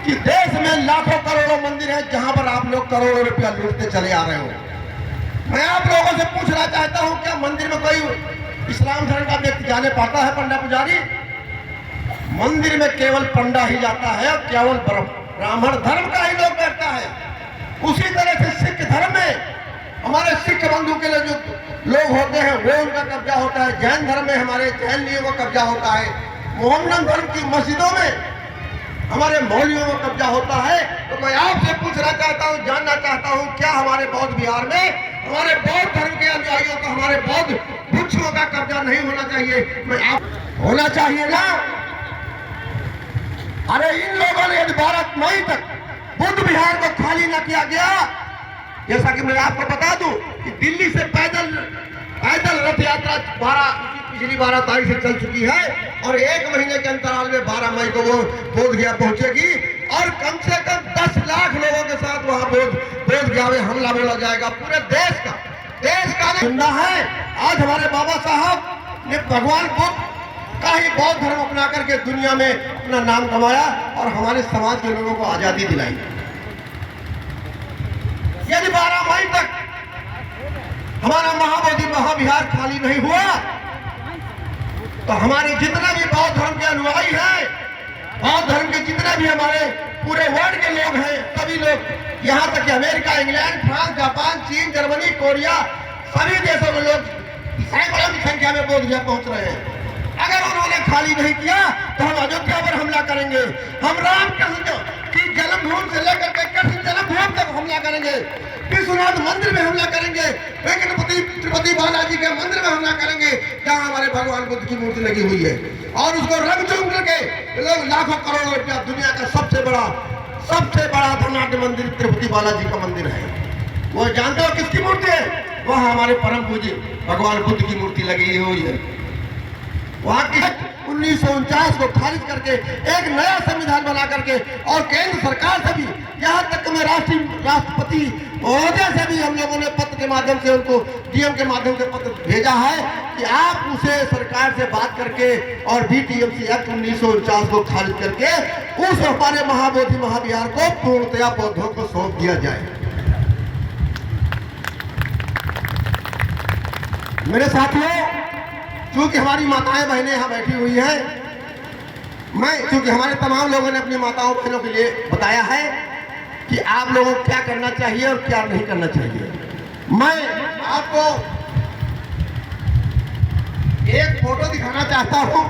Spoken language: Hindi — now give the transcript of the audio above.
कि देश में लाखों करोड़ों मंदिर हैं जहां पर आप लोग करोड़ों रुपया लूटते चले आ रहे हो। मैं आप लोगों से पूछना चाहता हूं, क्या मंदिर में कोई इस्लाम धर्म का व्यक्ति जाने पाता है? पंडा पुजारी, मंदिर में केवल पंडा ही जाता है और केवल ब्राह्मण धर्म का ही लोग बैठता है। उसी तरह से सिख धर्म में हमारे सिख बंधु के लिए जो लोग होते हैं वो उनका कब्जा होता है। जैन धर्म में हमारे जैनियों का कब्जा होता है। मोहम्मदन धर्म की मस्जिदों में हमारे मौलवियों का कब्जा होता है। तो मैं आपसे पूछना चाहता हूं, जानना चाहता हूं, क्या हमारे बौद्ध बिहार में हमारे बौद्ध धर्म के अनुयायियों का, हमारे बौद्ध भिक्षुओं का कब्जा नहीं होना चाहिए? मैं आप होना चाहिए ना। अरे इन लोगों ने यदि 12 मई तक बुद्ध विहार को खाली न किया गया, जैसा कि मैं आपको बता दूं कि दिल्ली से पैदल रथ यात्रा पिछली 12 तारीख से चल चुकी है और 1 महीने के अंतराल में 12 मई को वो बोधगया पहुंचेगी और कम से कम 10 लाख लोगों के साथ वहां बोधगया में हमला बोला जाएगा। पूरे देश का जिंदा है। आज हमारे बाबा साहब ने भगवान बुद्ध का ही बौद्ध धर्म अपना करके दुनिया में अपना नाम कमाया और हमारे समाज के लोगों को आजादी दिलाई। यदि 12 मई तक हमारा महाबोधि महाविहार खाली नहीं हुआ तो हमारे जितने भी बौद्ध धर्म के अनुयायी हैं, बौद्ध धर्म के जितने भी हमारे पूरे वर्ल्ड के लोग हैं, सभी लोग यहाँ तक कि अमेरिका, इंग्लैंड, फ्रांस, जापान, चीन, जर्मनी, कोरिया, सभी देशों के लोग सैकड़ों की संख्या में बोधगया पहुंच रहे हैं। अगर उन्होंने खाली नहीं किया तो हम अयोध्या पर हमला करेंगे। हम रामकृष्ण की जन्मभूमि से लेकर के कृष्ण जन्मभूमि तक हमला करेंगे। विश्वनाथ मंदिर में हमला करेंगे। तिरुपति बालाजी के मंदिर में हमला करेंगे जहां हमारे भगवान बुद्ध की मूर्ति लगी हुई है और उसको रंग चूम करके लोग लाखों करोड़ों रुपया, दुनिया का सबसे बड़ा धनाढ्य मंदिर तिरुपति बालाजी का मंदिर है। वो जानते हो किसकी मूर्ति है? वह हमारे परम पूज्य भगवान बुद्ध की मूर्ति लगी हुई है। वहां की 1949 को खारिज करके एक नया संविधान बना करके और केंद्र सरकार से भी, यहाँ तक मैं राष्ट्रपति महोदय से भी हम लोगों ने पत्र के माध्यम से उनको डीएम के माध्यम से पत्र भेजा है कि आप उसे सरकार से बात करके और बीटीएमसी एक्ट 1949 को खारिज करके उस हमारे महाबोधि महाविहार को पूर्णतया बौद्धों को सौंप दिया जाए। मेरे साथियों, चूंकि हमारी माताएं बहनें यहाँ बैठी हुई हैं, चूंकि हमारे तमाम लोगों ने अपनी माताओं बहनों के लिए बताया है कि आप लोगों को क्या करना चाहिए और क्या नहीं करना चाहिए, मैं आपको एक फोटो दिखाना चाहता हूं।